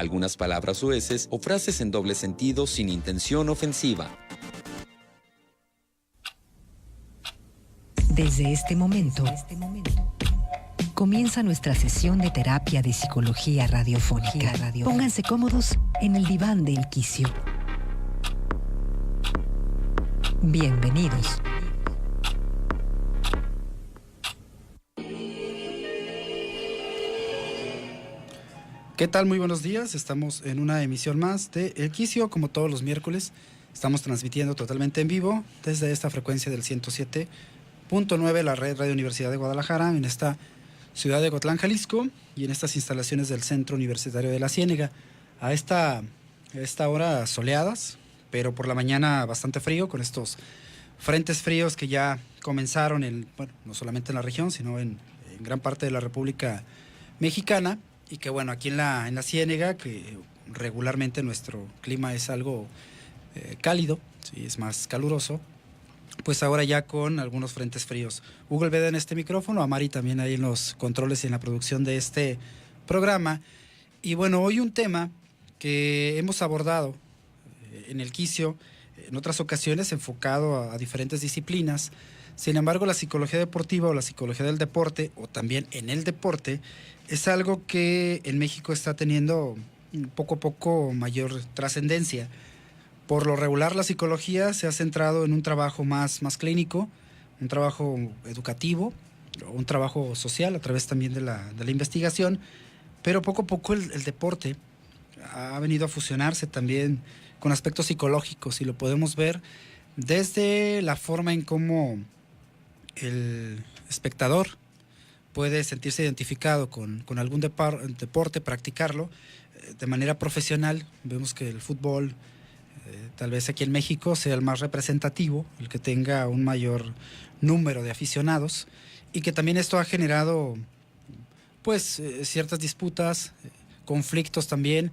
algunas palabras soeces o frases en doble sentido sin intención ofensiva. Desde este momento, comienza nuestra sesión de terapia de psicología radiofónica. Pónganse cómodos en el diván del quicio. Bienvenidos. ¿Qué tal? Muy buenos días. Estamos en una emisión más de El Quicio, como todos los miércoles. Estamos transmitiendo totalmente en vivo desde esta frecuencia del 107.9, la red Radio Universidad de Guadalajara, en esta ciudad de Ocotlán, Jalisco, y en estas instalaciones del Centro Universitario de la Ciénega. A esta hora soleadas, pero por la mañana bastante frío, con estos frentes fríos que ya comenzaron, no solamente en la región, sino en gran parte de la República Mexicana. Y que bueno, aquí en la Ciénega, que regularmente nuestro clima es algo cálido, ¿sí? Es más caluroso, pues ahora ya con algunos frentes fríos. Hugo Elveda en este micrófono, a Mari también ahí en los controles y en la producción de este programa. Y bueno, hoy un tema que hemos abordado en el Quicio en otras ocasiones, enfocado a diferentes disciplinas. Sin embargo, la psicología deportiva o la psicología del deporte, o también en el deporte, es algo que en México está teniendo poco a poco mayor trascendencia. Por lo regular, la psicología se ha centrado en un trabajo más clínico, un trabajo educativo, un trabajo social a través también de la investigación, pero poco a poco el deporte ha venido a fusionarse también con aspectos psicológicos, y lo podemos ver desde la forma en cómo el espectador puede sentirse identificado con algún deporte, practicarlo de manera profesional. Vemos que el fútbol, tal vez aquí en México, sea el más representativo, el que tenga un mayor número de aficionados, y que también esto ha generado pues ciertas disputas, conflictos también.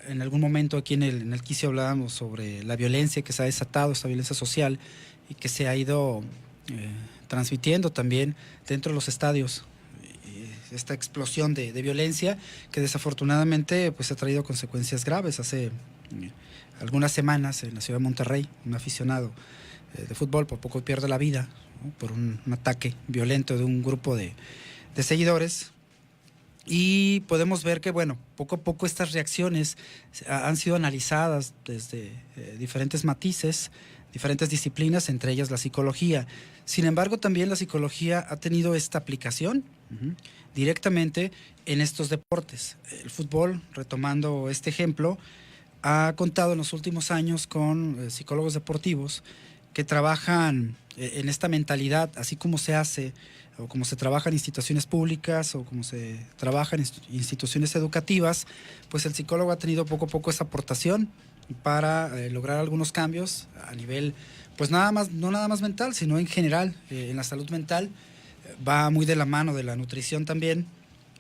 En algún momento aquí en el Quicio hablábamos sobre la violencia que se ha desatado, esta violencia social, y que se ha ido transmitiendo también dentro de los estadios, esta explosión de violencia que desafortunadamente pues ha traído consecuencias graves. Hace algunas semanas en la ciudad de Monterrey, un aficionado de fútbol por poco pierde la vida, ¿no? Por un ataque violento de un grupo de seguidores. Y podemos ver que, bueno, poco a poco estas reacciones han sido analizadas desde diferentes matices, diferentes disciplinas, entre ellas la psicología. Sin embargo, también la psicología ha tenido esta aplicación directamente en estos deportes. El fútbol, retomando este ejemplo, ha contado en los últimos años con psicólogos deportivos que trabajan en esta mentalidad, así como se hace o como se trabaja en instituciones públicas o como se trabaja en instituciones educativas. Pues el psicólogo ha tenido poco a poco esa aportación para lograr algunos cambios a nivel, pues no nada más mental, sino en general, en la salud mental. Va muy de la mano de la nutrición también,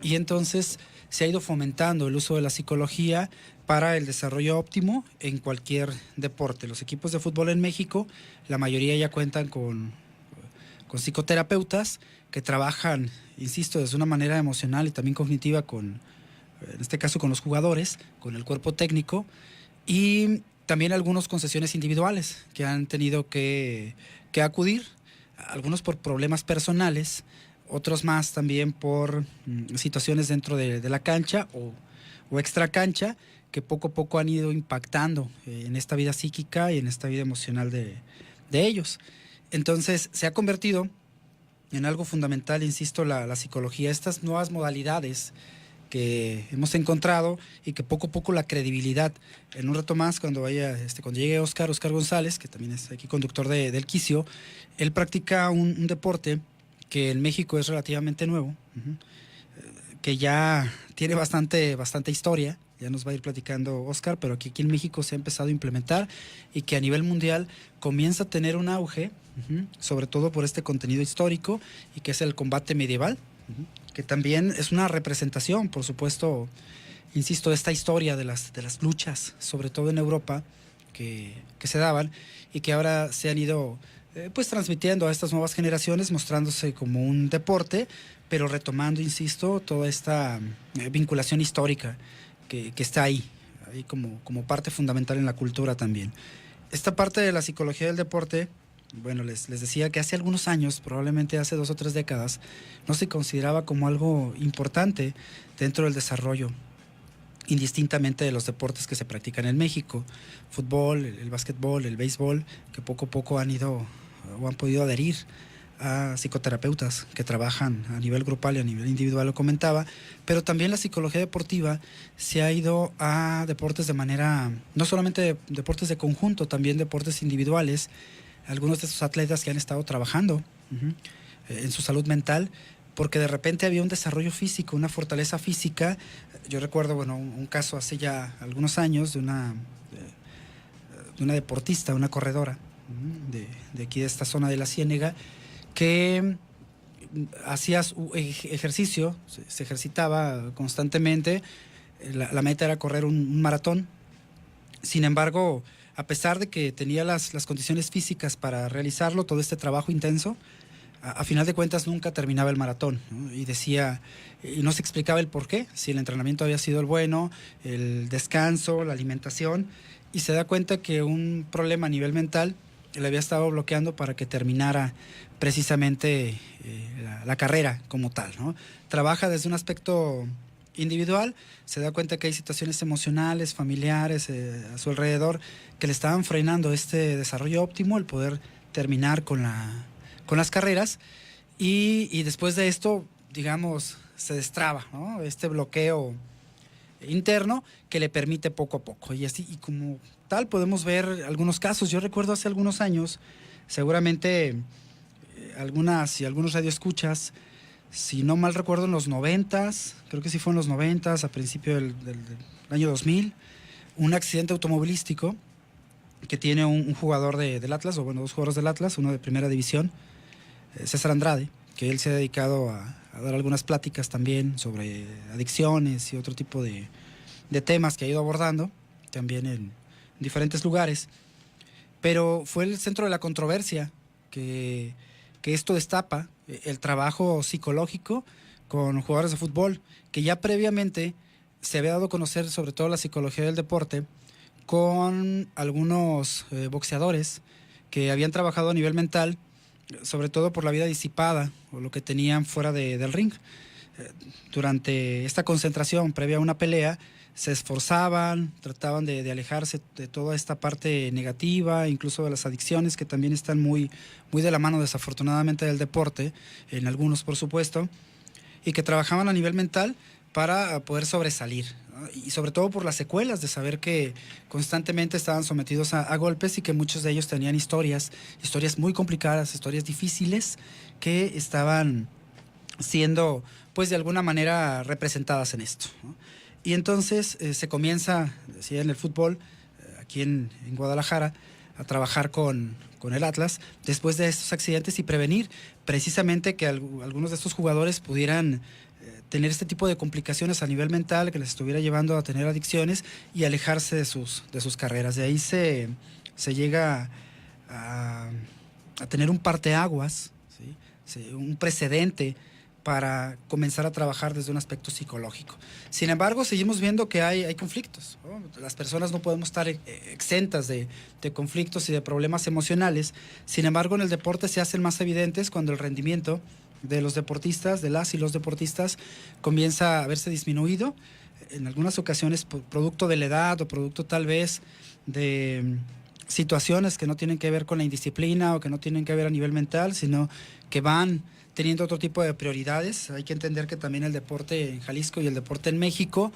y entonces se ha ido fomentando el uso de la psicología para el desarrollo óptimo en cualquier deporte. Los equipos de fútbol en México, la mayoría ya cuentan con psicoterapeutas que trabajan, insisto, desde una manera emocional y también cognitiva en este caso con los jugadores, con el cuerpo técnico, y también algunos con sesiones individuales que han tenido que acudir, algunos por problemas personales, otros más también por situaciones dentro de la cancha o extra cancha, que poco a poco han ido impactando en esta vida psíquica y en esta vida emocional de ellos. Entonces se ha convertido en algo fundamental, insisto, la psicología, estas nuevas modalidades que hemos encontrado, y que poco a poco la credibilidad. En un rato más, cuando llegue Oscar González, que también es aquí conductor del Quicio, él practica un deporte que en México es relativamente nuevo, que ya tiene bastante historia. Ya nos va a ir platicando Oscar, pero que aquí en México se ha empezado a implementar y que a nivel mundial comienza a tener un auge, sobre todo por este contenido histórico, y que es el combate medieval, que también es una representación, por supuesto, insisto, de esta historia de las luchas, sobre todo en Europa, que se daban y que ahora se han ido pues transmitiendo a estas nuevas generaciones, mostrándose como un deporte, pero retomando, insisto, toda esta vinculación histórica que está ahí como parte fundamental en la cultura también. Esta parte de la psicología del deporte, bueno, les decía que hace algunos años, probablemente hace 2 o 3 décadas, no se consideraba como algo importante dentro del desarrollo, indistintamente de los deportes que se practican en México: fútbol, el básquetbol, el béisbol, que poco a poco han ido o han podido adherir a psicoterapeutas que trabajan a nivel grupal y a nivel individual, lo comentaba, pero también la psicología deportiva se ha ido a deportes de manera, no solamente deportes de conjunto, también deportes individuales. Algunos de estos atletas que han estado trabajando en su salud mental, porque de repente había un desarrollo físico, una fortaleza física. Yo recuerdo, bueno, un caso hace ya algunos años de una deportista, una corredora de aquí de esta zona de la Ciénega, que hacía su ejercicio, se ejercitaba constantemente. La meta era correr un maratón. Sin embargo, a pesar de que tenía las condiciones físicas para realizarlo, todo este trabajo intenso, a final de cuentas nunca terminaba el maratón, ¿no? Y decía, y no se explicaba el por qué, si el entrenamiento había sido el bueno, el descanso, la alimentación, y se da cuenta que un problema a nivel mental le había estado bloqueando para que terminara precisamente la carrera como tal, ¿no? Trabaja desde un aspecto individual, se da cuenta que hay situaciones emocionales, familiares a su alrededor que le estaban frenando este desarrollo óptimo, el poder terminar con las carreras, y después de esto, digamos, se destraba, ¿no? Este bloqueo interno que le permite poco a poco, y así, y como tal podemos ver algunos casos. Yo recuerdo hace algunos años, seguramente algunos radioescuchas, si no mal recuerdo, en los 90s, creo que sí fue en los 90s, a principio del año 2000, un accidente automovilístico que tiene un jugador del Atlas, o bueno, 2 jugadores del Atlas, uno de primera división, César Andrade, que él se ha dedicado a dar algunas pláticas también sobre adicciones y otro tipo de temas que ha ido abordando también en diferentes lugares. Pero fue el centro de la controversia que esto destapa el trabajo psicológico con jugadores de fútbol, que ya previamente se había dado a conocer, sobre todo la psicología del deporte, con algunos boxeadores que habían trabajado a nivel mental, sobre todo por la vida disipada o lo que tenían fuera del ring. Durante esta concentración previa a una pelea, se esforzaban, trataban de alejarse de toda esta parte negativa, incluso de las adicciones, que también están muy, muy de la mano, desafortunadamente, del deporte, en algunos por supuesto, y que trabajaban a nivel mental para poder sobresalir, ¿no? Y sobre todo por las secuelas de saber que constantemente estaban sometidos a golpes, y que muchos de ellos tenían historias muy complicadas, historias difíciles, que estaban siendo, pues, de alguna manera representadas en esto, ¿no? Y entonces se comienza, decía, en el fútbol, aquí en Guadalajara, a trabajar con el Atlas después de estos accidentes, y prevenir precisamente que algunos de estos jugadores pudieran tener este tipo de complicaciones a nivel mental, que les estuviera llevando a tener adicciones y alejarse de sus carreras. De ahí se llega a tener un parteaguas, ¿sí? Un precedente para comenzar a trabajar desde un aspecto psicológico. Sin embargo, seguimos viendo que hay conflictos, ¿no? Las personas no podemos estar exentas de conflictos y de problemas emocionales. Sin embargo, en el deporte se hacen más evidentes cuando el rendimiento de los deportistas, de las y los deportistas, comienza a verse disminuido, en algunas ocasiones producto de la edad, o producto tal vez de situaciones que no tienen que ver con la indisciplina, o que no tienen que ver a nivel mental, sino que van teniendo otro tipo de prioridades. Hay que entender que también el deporte en Jalisco y el deporte en México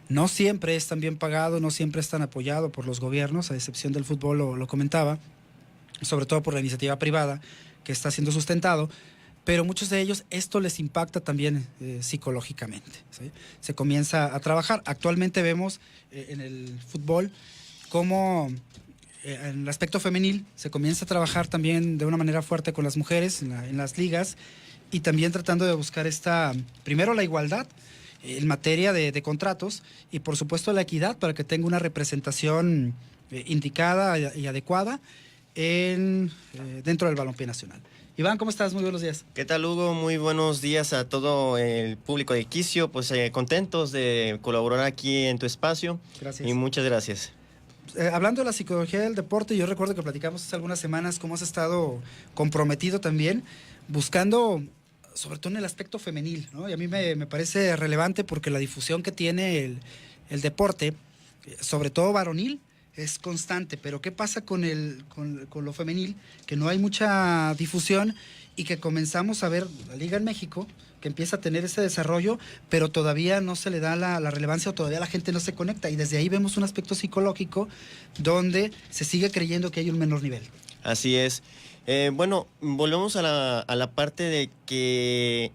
no siempre es tan bien pagado, no siempre es tan apoyado por los gobiernos, a excepción del fútbol, lo comentaba, sobre todo por la iniciativa privada que está siendo sustentado, pero muchos de ellos esto les impacta también psicológicamente, ¿sí? Se comienza a trabajar. Actualmente vemos en el fútbol cómo en el aspecto femenil se comienza a trabajar también de una manera fuerte con las mujeres en las ligas, y también tratando de buscar primero la igualdad en materia de contratos, y por supuesto la equidad, para que tenga una representación indicada y adecuada dentro del balompié nacional. Iván, ¿cómo estás? Muy buenos días. ¿Qué tal, Hugo? Muy buenos días a todo el público de Quicio. Pues contentos de colaborar aquí en tu espacio. Gracias. Y muchas gracias. Hablando de la psicología del deporte, yo recuerdo que platicamos hace algunas semanas cómo has estado comprometido también, buscando, sobre todo en el aspecto femenil, ¿no? Y a mí me parece relevante porque la difusión que tiene el deporte, sobre todo varonil, es constante. Pero ¿qué pasa con lo femenil? Que no hay mucha difusión y que comenzamos a ver la Liga en México, que empieza a tener ese desarrollo, pero todavía no se le da la relevancia o todavía la gente no se conecta. Y desde ahí vemos un aspecto psicológico donde se sigue creyendo que hay un menor nivel. Así es. Bueno, volvemos a la parte de que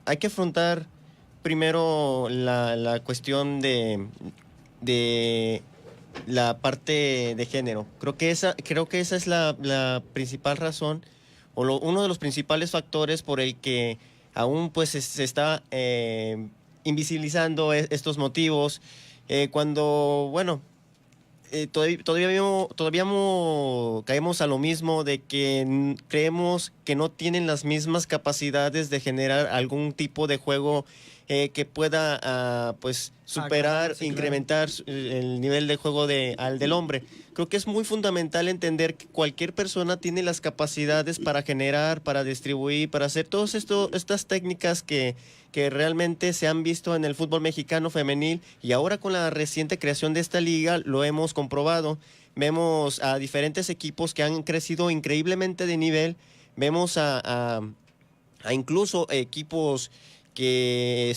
hay que afrontar primero la cuestión de la parte de género. Creo que esa es la principal razón o uno de los principales factores por el que aún pues se está invisibilizando estos motivos, cuando, bueno, todavía caemos a lo mismo de que creemos que no tienen las mismas capacidades de generar algún tipo de juego que pueda pues superar, sí, incrementar el nivel de juego al del hombre. Creo que es muy fundamental entender que cualquier persona tiene las capacidades para generar, para distribuir, para hacer todas estas técnicas que realmente se han visto en el fútbol mexicano femenil, y ahora con la reciente creación de esta liga lo hemos comprobado. Vemos a diferentes equipos que han crecido increíblemente de nivel, vemos a incluso equipos que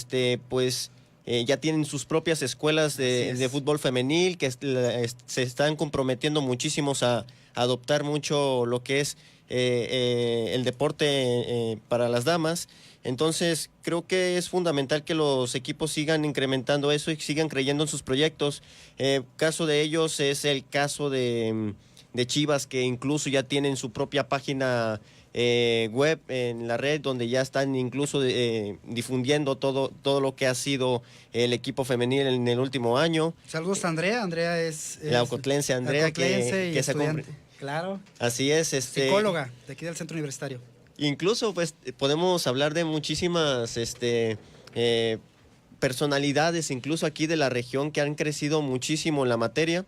ya tienen sus propias escuelas de fútbol femenil, que se están comprometiendo muchísimos a adoptar mucho lo que es el deporte para las damas. Entonces creo que es fundamental que los equipos sigan incrementando eso y sigan creyendo en sus proyectos. Caso de ellos es el caso de Chivas, que incluso ya tienen su propia página web en la red, donde ya están incluso difundiendo todo lo que ha sido el equipo femenil en el último año. Saludos a Andrea. Andrea es la ocotlense Andrea, que se estudiante. Claro. Así es. Psicóloga de aquí del Centro Universitario. Incluso pues podemos hablar de muchísimas personalidades, incluso aquí de la región, que han crecido muchísimo en la materia.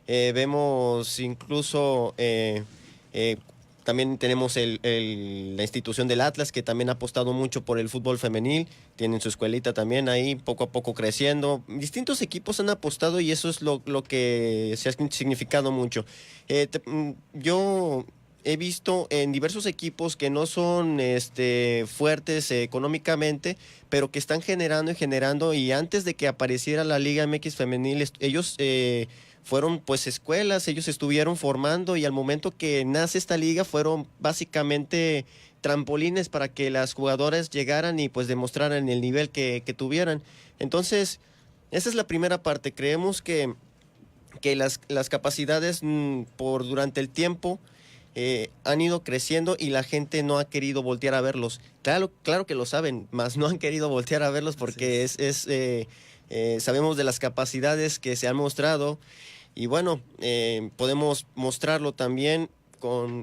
Vemos incluso también tenemos la institución del Atlas, que también ha apostado mucho por el fútbol femenil. Tienen su escuelita también ahí, poco a poco creciendo. Distintos equipos han apostado y eso es lo que se ha significado mucho. Yo he visto en diversos equipos que no son fuertes económicamente, pero que están generando, y antes de que apareciera la Liga MX femenil, ellos fueron pues escuelas, ellos estuvieron formando, y al momento que nace esta liga fueron básicamente trampolines para que las jugadoras llegaran y pues demostraran el nivel que tuvieran. Entonces, esa es la primera parte. Creemos que las capacidades durante el tiempo han ido creciendo y la gente no ha querido voltear a verlos. Claro que lo saben, mas no han querido voltear a verlos porque sabemos de las capacidades que se han mostrado, y bueno, podemos mostrarlo también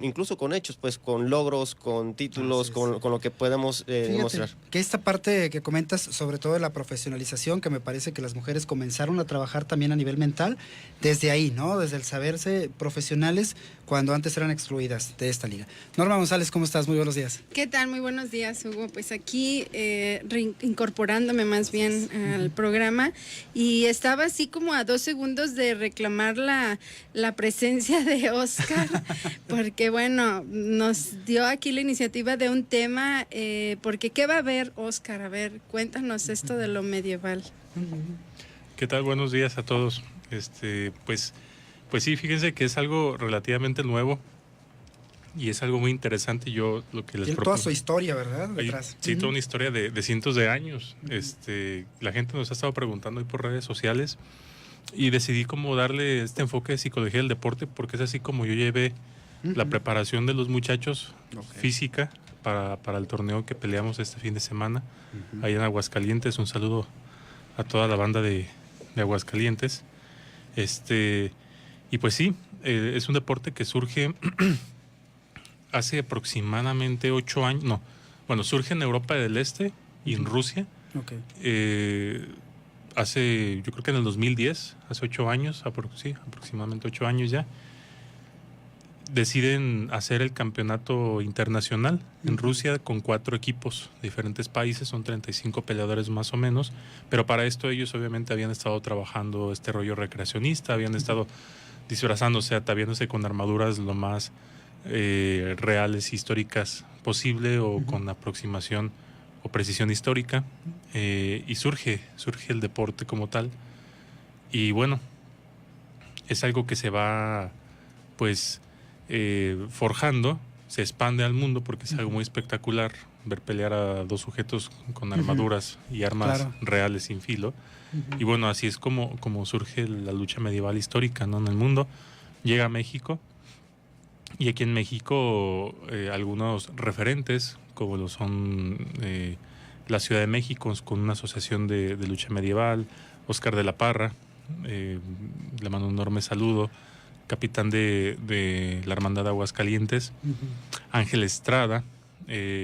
incluso con hechos, pues con logros, con títulos, con lo que podemos demostrar. Que esta parte que comentas, sobre todo de la profesionalización, que me parece que las mujeres comenzaron a trabajar también a nivel mental, desde ahí, ¿no? Desde el saberse profesionales cuando antes eran excluidas de esta liga. Norma González, ¿cómo estás? Muy buenos días. ¿Qué tal? Muy buenos días, Hugo. Pues aquí reincorporándome más bien al programa, y estaba así como a 2 segundos de reclamar la presencia de Oscar, porque bueno, nos dio aquí la iniciativa de un tema, porque ¿qué va a haber, Oscar? A ver, cuéntanos esto de lo medieval. ¿Qué tal? Buenos días a todos. Pues sí, fíjense que es algo relativamente nuevo y es algo muy interesante. Yo lo que les tiene toda su historia, ¿verdad? Detrás. Sí, toda una historia de cientos de años. La gente nos ha estado preguntando hoy por redes sociales, y decidí como darle este enfoque de psicología del deporte, porque es así como yo llevé la preparación de los muchachos física para el torneo que peleamos este fin de semana ahí en Aguascalientes. Un saludo a toda la banda de Aguascalientes. Y pues sí, es un deporte que surge hace aproximadamente 8 años, no, bueno, surge en Europa del Este y en Rusia. Ok. Hace, yo creo que en el 2010, hace 8 años, sí, aproximadamente 8 años ya, deciden hacer el campeonato internacional en Rusia con 4 equipos de diferentes países, son 35 peleadores más o menos, pero para esto ellos obviamente habían estado trabajando este rollo recreacionista, habían estado disfrazándose, ataviándose con armaduras lo más reales, históricas posible o con aproximación o precisión histórica, y surge el deporte como tal, y bueno, es algo que se va pues forjando, se expande al mundo porque es algo muy espectacular ver pelear a 2 sujetos con armaduras y armas reales sin filo. Y bueno, así es como surge la lucha medieval histórica, ¿no? En el mundo. Llega a México, y aquí en México algunos referentes, como lo son la Ciudad de México, con una asociación de lucha medieval, Oscar de la Parra, le mando un enorme saludo, capitán de la Hermandad de Aguascalientes, Ángel Estrada,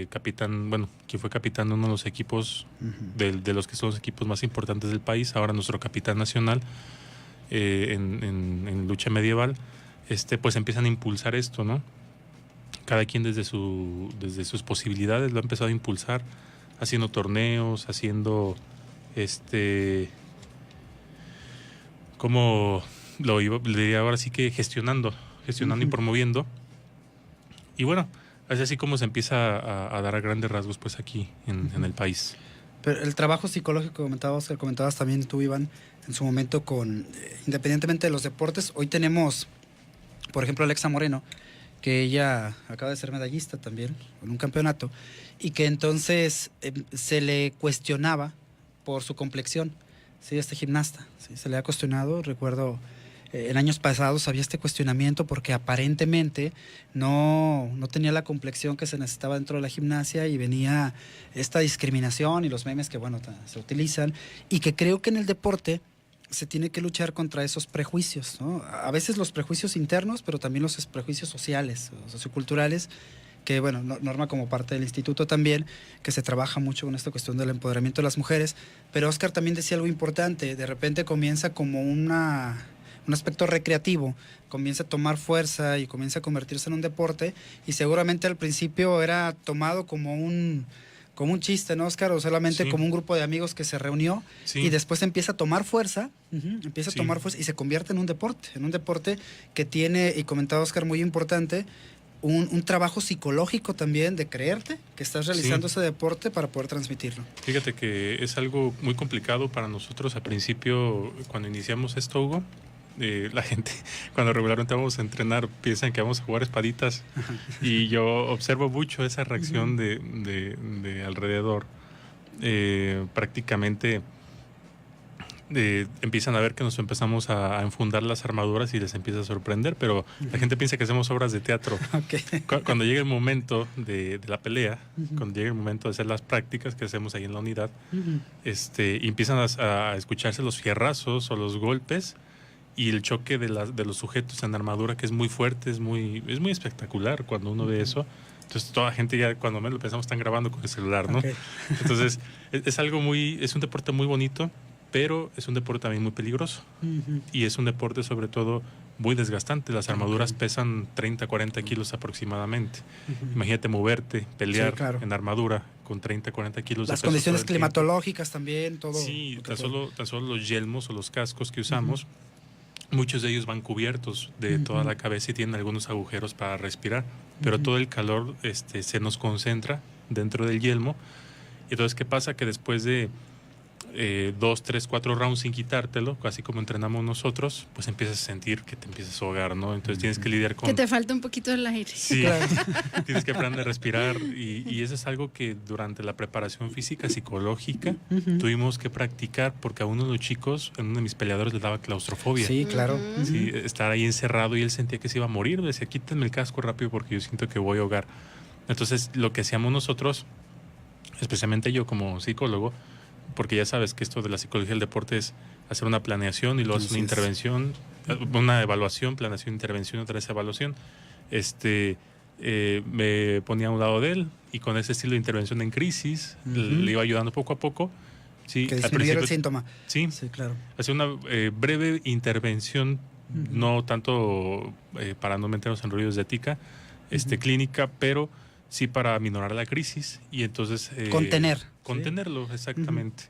capitán, bueno, que fue capitán de uno de los equipos, de los que son los equipos más importantes del país, ahora nuestro capitán nacional en lucha medieval, pues empiezan a impulsar esto, ¿no? Cada quien desde sus posibilidades lo ha empezado a impulsar, haciendo torneos, haciendo como le diría ahora sí que gestionando y promoviendo. Y bueno, es así como se empieza a dar a grandes rasgos pues aquí en el país. Pero el trabajo psicológico que comentabas también tú, Iván, en su momento independientemente de los deportes, hoy tenemos, por ejemplo, Alexa Moreno, que ella acaba de ser medallista también en un campeonato, y que entonces se le cuestionaba por su complexión, ¿sí? Gimnasta, ¿sí? Se le ha cuestionado, recuerdo en años pasados había este cuestionamiento porque aparentemente no tenía la complexión que se necesitaba dentro de la gimnasia, y venía esta discriminación y los memes que bueno se utilizan, y que creo que en el deporte se tiene que luchar contra esos prejuicios, ¿no? A veces los prejuicios internos, pero también los prejuicios sociales, socioculturales, que bueno, Norma como parte del instituto también, que se trabaja mucho con esta cuestión del empoderamiento de las mujeres, pero Oscar también decía algo importante, de repente comienza como un aspecto recreativo, comienza a tomar fuerza y comienza a convertirse en un deporte, y seguramente al principio era tomado como un chiste, ¿no, Oscar? O solamente como un grupo de amigos que se reunió, y después empieza a tomar fuerza, tomar fuerza y se convierte en un deporte que tiene, y comentaba Oscar, muy importante, un trabajo psicológico también de creerte que estás realizando ese deporte para poder transmitirlo. Fíjate que es algo muy complicado para nosotros al principio, cuando iniciamos esto, Hugo. La gente, cuando regularmente vamos a entrenar, piensan que vamos a jugar espaditas, y yo observo mucho esa reacción de alrededor. Prácticamente empiezan a ver que nos empezamos a enfundar las armaduras y les empieza a sorprender, pero la gente piensa que hacemos obras de teatro. Cuando llegue el momento de la pelea, cuando llegue el momento de hacer las prácticas que hacemos ahí en la unidad, y empiezan a escucharse los fierrazos o los golpes y el choque de los sujetos en armadura, que es muy fuerte, es muy espectacular cuando uno ve eso. Entonces toda la gente ya cuando menos lo pensamos están grabando con el celular, ¿no? Entonces es un deporte muy bonito, pero es un deporte también muy peligroso, y es un deporte sobre todo muy desgastante. Las armaduras pesan 30, 40 kilos aproximadamente. Imagínate moverte, pelear en armadura con 30, 40 kilos. Las condiciones climatológicas también, todo. Sí, tan solo los yelmos o los cascos que usamos, muchos de ellos van cubiertos de toda la cabeza y tienen algunos agujeros para respirar, pero todo el calor se nos concentra dentro del yelmo. Y entonces, ¿qué pasa? Que después de 2, 3, 4 rounds sin quitártelo, así como entrenamos nosotros, pues empiezas a sentir que te empiezas a ahogar, ¿no? Entonces tienes que lidiar con... Que te falta un poquito el aire. Sí, claro. Tienes que aprender a respirar, y eso es algo que durante la preparación física, psicológica, tuvimos que practicar, porque a uno de los chicos, a uno de mis peleadores, le daba claustrofobia. Sí, claro. Sí, estar ahí encerrado, y él sentía que se iba a morir. Decía, quítenme el casco rápido porque yo siento que voy a ahogar. Entonces, lo que hacíamos nosotros, especialmente yo como psicólogo, porque ya sabes que esto de la psicología del deporte es hacer una planeación y luego hacer una intervención, una evaluación, planeación, intervención, otra vez evaluación. me ponía a un lado de él y con ese estilo de intervención en crisis le iba ayudando poco a poco. Sí, Que disminuyera el síntoma. Sí, Sí, claro. hacía una breve intervención, no tanto para no meternos en rollos de ética clínica, pero sí para minorar la crisis y entonces... Contenerlo, exactamente.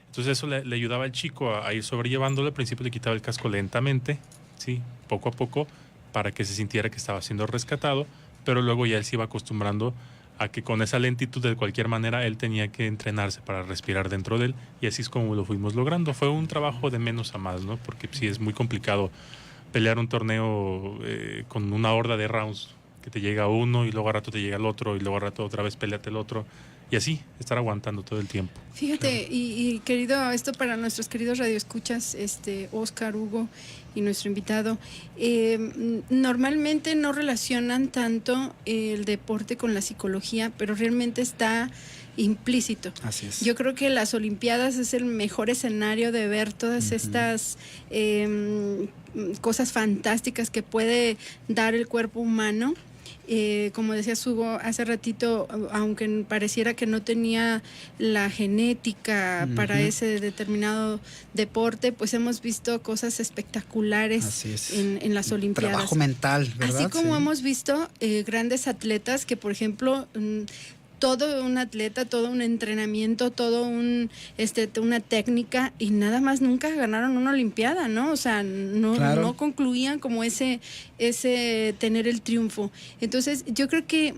Entonces eso le ayudaba al chico a ir sobrellevándolo. Al principio le quitaba el casco lentamente, sí, poco a poco, para que se sintiera que estaba siendo rescatado, pero luego ya él se iba acostumbrando a que con esa lentitud de cualquier manera él tenía que entrenarse para respirar dentro de él, y así es como lo fuimos logrando. Fue un trabajo de menos a más, ¿no? Porque sí es muy complicado pelear un torneo con una horda de rounds, que te llega uno y luego a rato te llega el otro y luego a rato otra vez peleate el otro, y así estar aguantando todo el tiempo. Fíjate, y querido, esto para nuestros queridos radioescuchas, Oscar, Hugo y nuestro invitado, normalmente no relacionan tanto el deporte con la psicología, pero realmente está implícito. Así es. Yo creo que las Olimpiadas es el mejor escenario de ver todas estas cosas fantásticas que puede dar el cuerpo humano. Como decía Hugo hace ratito, aunque pareciera que no tenía la genética para ese determinado deporte, pues hemos visto cosas espectaculares en las Olimpiadas. Trabajo mental, ¿verdad? Así como hemos visto grandes atletas que, por ejemplo, todo un atleta, todo un entrenamiento, todo una técnica, y nada más nunca ganaron una olimpiada, ¿no? O sea, no concluían como ese tener el triunfo. Entonces, yo creo que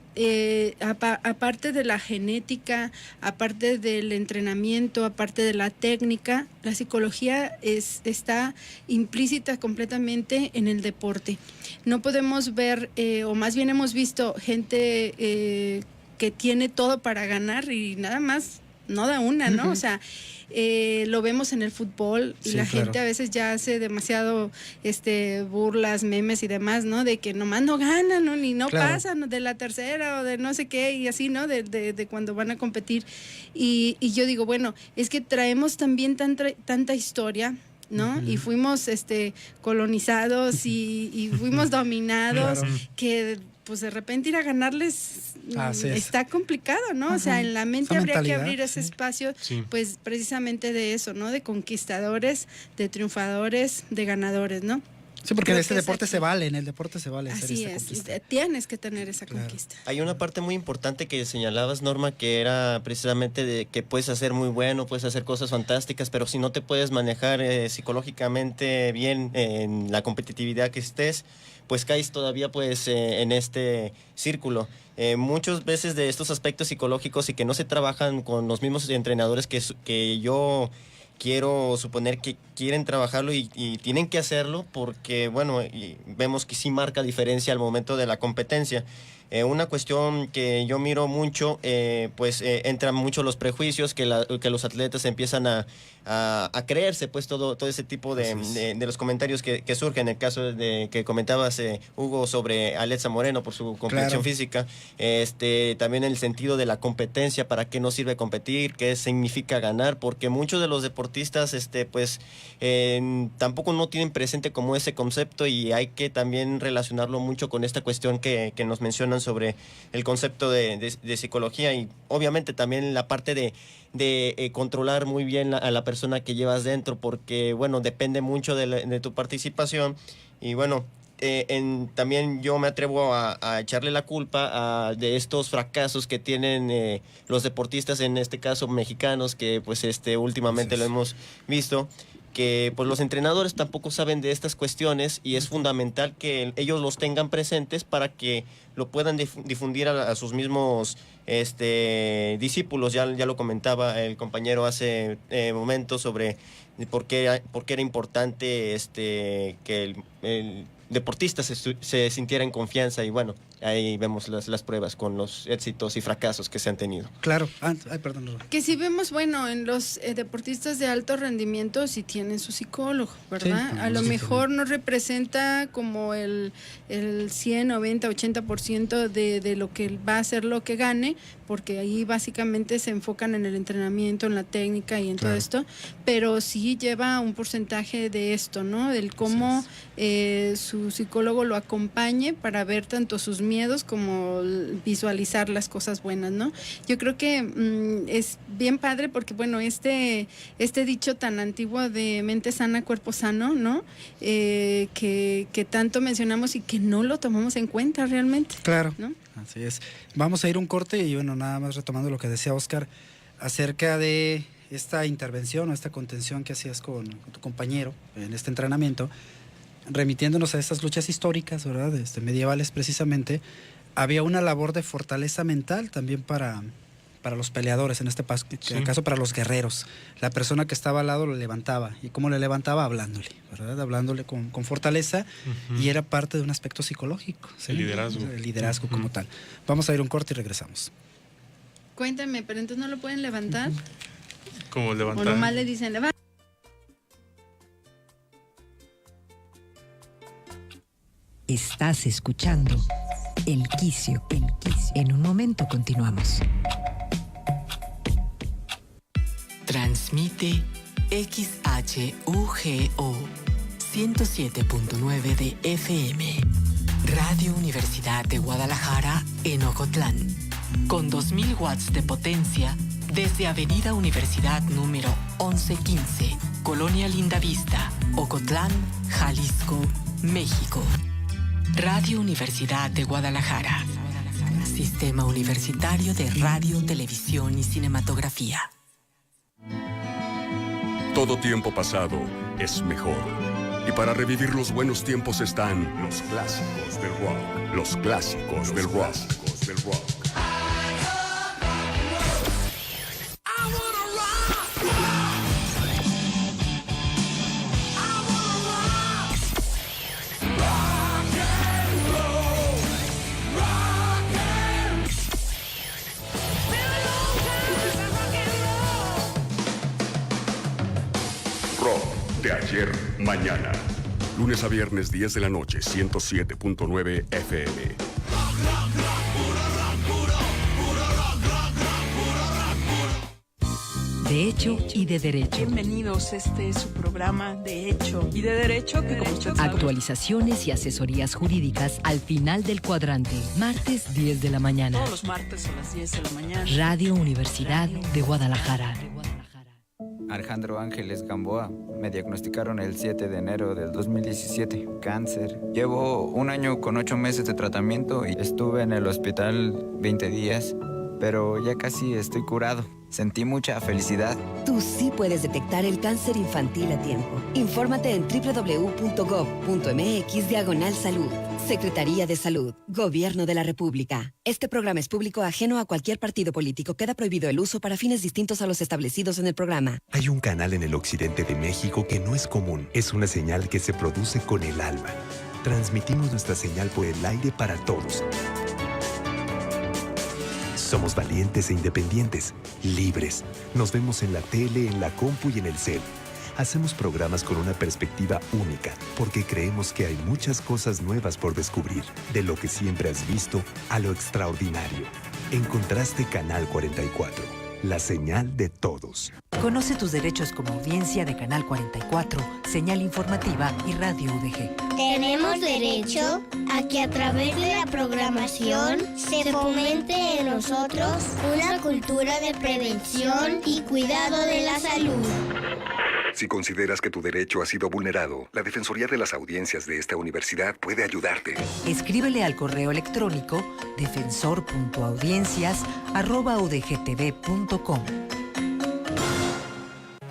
aparte de la genética, aparte del entrenamiento, aparte de la técnica, la psicología está implícita completamente en el deporte. No podemos ver, o más bien hemos visto gente que tiene todo para ganar y nada más no da una, ¿no? O sea, lo vemos en el fútbol y la gente a veces ya hace demasiado burlas, memes y demás, ¿no? De que nomás no ganan, ¿no? Ni no pasan de la tercera o de no sé qué y así, ¿no? De cuando van a competir. Y yo digo, bueno, es que traemos también tanta historia, ¿no? Y fuimos colonizados y fuimos dominados, que pues de repente ir a ganarles está complicado, ¿no? O sea, en la mente habría que abrir ese espacio, pues precisamente de eso, ¿no? De conquistadores, de triunfadores, de ganadores, ¿no? Sí, porque en el deporte se vale Así es, tienes que tener esa conquista. Hay una parte muy importante que señalabas, Norma, que era precisamente de que puedes hacer muy bueno, puedes hacer cosas fantásticas, pero si no te puedes manejar psicológicamente bien en la competitividad que estés, pues caes todavía pues en este círculo. Muchas veces de estos aspectos psicológicos y que no se trabajan con los mismos entrenadores que yo quiero suponer que quieren trabajarlo y tienen que hacerlo porque, bueno, y vemos que sí marca diferencia al momento de la competencia. Una cuestión que yo miro mucho, entran mucho los prejuicios que los atletas empiezan a creerse, pues todo ese tipo de los comentarios que surgen. En el caso de que comentabas, Hugo, sobre Alexa Moreno por su complexión física, también en el sentido de la competencia, para qué nos sirve competir, qué significa ganar, porque muchos de los deportistas tampoco no tienen presente como ese concepto, y hay que también relacionarlo mucho con esta cuestión que nos mencionan sobre el concepto de psicología, y obviamente también la parte de controlar muy bien a la persona que llevas dentro, porque bueno, depende mucho de tu participación. Y bueno, también yo me atrevo a echarle la culpa de estos fracasos que tienen los deportistas, en este caso mexicanos, que pues últimamente lo hemos visto, que pues los entrenadores tampoco saben de estas cuestiones, y es fundamental que ellos los tengan presentes para que lo puedan difundir a sus mismos discípulos. Ya lo comentaba el compañero hace momentos sobre por qué era importante que el deportista se sintiera en confianza, y bueno, ahí vemos las pruebas con los éxitos y fracasos que se han tenido. Claro. Perdón, Laura. Que si vemos, bueno, en los deportistas de alto rendimiento sí tienen su psicólogo, ¿verdad? A lo mejor no representa como el 100, 90, 80% de lo que va a ser lo que gane, porque ahí básicamente se enfocan en el entrenamiento, en la técnica y en todo esto, pero sí lleva un porcentaje de esto, ¿no? Del cómo su su psicólogo lo acompañe para ver tanto sus miedos como visualizar las cosas buenas, ¿no? Yo creo que es bien padre porque, bueno, este dicho tan antiguo de mente sana, cuerpo sano, ¿no? Que tanto mencionamos y que no lo tomamos en cuenta realmente. Claro, ¿no? Así es. Vamos a ir un corte y bueno, nada más retomando lo que decía Oscar acerca de esta intervención o esta contención que hacías con tu compañero en este entrenamiento, remitiéndonos a estas luchas históricas, ¿verdad? Medievales precisamente, había una labor de fortaleza mental también para los peleadores, en este caso para los guerreros. La persona que estaba al lado lo levantaba. ¿Y cómo le levantaba? Hablándole, ¿verdad? Hablándole con fortaleza, y era parte de un aspecto psicológico. ¿Sí? El liderazgo. El liderazgo como tal. Vamos a ir un corte y regresamos. Cuéntame, pero entonces no lo pueden levantar. Como levantar. O nomás le dicen, levanta. Estás escuchando El Quicio. En un momento continuamos. Transmite XHUGO 107.9 de FM. Radio Universidad de Guadalajara en Ocotlán. Con 2000 watts de potencia desde Avenida Universidad número 1115, Colonia Lindavista, Ocotlán, Jalisco, México. Radio Universidad de Guadalajara. Sistema Universitario de Radio, Televisión y Cinematografía. Todo tiempo pasado es mejor. Y para revivir los buenos tiempos están los clásicos del rock. Los clásicos del rock. De ayer, mañana. Lunes a viernes, 10 de la noche, 107.9 FM. De hecho y de derecho. Bienvenidos, este es su programa De Hecho y de Derecho, que como usted sabe... Actualizaciones y asesorías jurídicas al final del cuadrante. Martes 10 de la mañana. Todos los martes a las 10 de la mañana. Radio Universidad de Guadalajara. Alejandro Ángeles Gamboa. Me diagnosticaron el 7 de enero del 2017. Cáncer. Llevo 1 año con 8 meses de tratamiento y estuve en el hospital 20 días, pero ya casi estoy curado. Sentí mucha felicidad. Tú sí puedes detectar el cáncer infantil a tiempo. Infórmate en www.gov.mx/salud. Secretaría de Salud. Gobierno de la República. Este programa es público ajeno a cualquier partido político. Queda prohibido el uso para fines distintos a los establecidos en el programa. Hay un canal en el occidente de México que no es común. Es una señal que se produce con el alma. Transmitimos nuestra señal por el aire para todos. Somos valientes e independientes, libres. Nos vemos en la tele, en la compu y en el cel. Hacemos programas con una perspectiva única, porque creemos que hay muchas cosas nuevas por descubrir. De lo que siempre has visto a lo extraordinario. Encontraste Canal 44, la señal de todos. Conoce tus derechos como audiencia de Canal 44, señal informativa y Radio UDG. Tenemos derecho a que a través de la programación se fomente en nosotros una cultura de prevención y cuidado de la salud. Si consideras que tu derecho ha sido vulnerado, la Defensoría de las Audiencias de esta universidad puede ayudarte. Escríbele al correo electrónico defensor.audiencias@udgtv.com.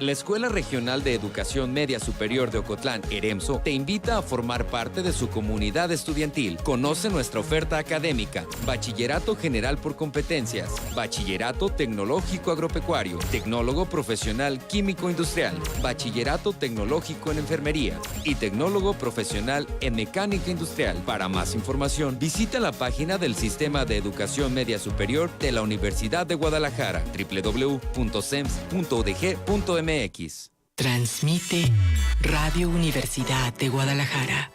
La Escuela Regional de Educación Media Superior de Ocotlán, EREMSO, te invita a formar parte de su comunidad estudiantil. Conoce nuestra oferta académica: Bachillerato General por Competencias, Bachillerato Tecnológico Agropecuario, Tecnólogo Profesional Químico Industrial, Bachillerato Tecnológico en Enfermería y Tecnólogo Profesional en Mecánica Industrial. Para más información, visita la página del Sistema de Educación Media Superior de la Universidad de Guadalajara, www.sems.udg.mx. Transmite Radio Universidad de Guadalajara.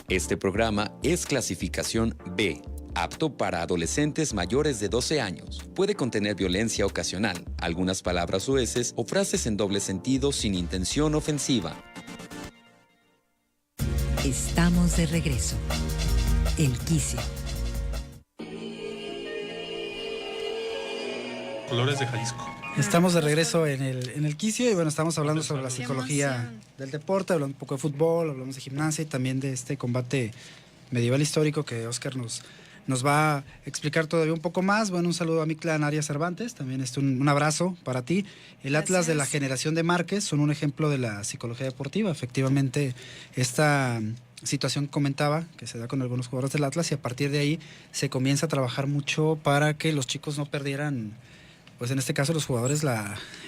Este programa es clasificación B, apto para adolescentes mayores de 12 años. Puede contener violencia ocasional, algunas palabras soeces o frases en doble sentido sin intención ofensiva. Estamos de regreso. El Quicio. Colores de Jalisco. Estamos de regreso en el Quicio y bueno, estamos hablando sobre la psicología del deporte, hablando un poco de fútbol, hablamos de gimnasia y también de este combate medieval histórico que Óscar nos va a explicar todavía un poco más. Bueno, un saludo a Mictlán Arias Cervantes, también un abrazo para ti. El Atlas de la generación de Márquez son un ejemplo de la psicología deportiva. Efectivamente, esta situación que comentaba, que se da con algunos jugadores del Atlas y a partir de ahí se comienza a trabajar mucho para que los chicos no perdieran, pues en este caso los jugadores,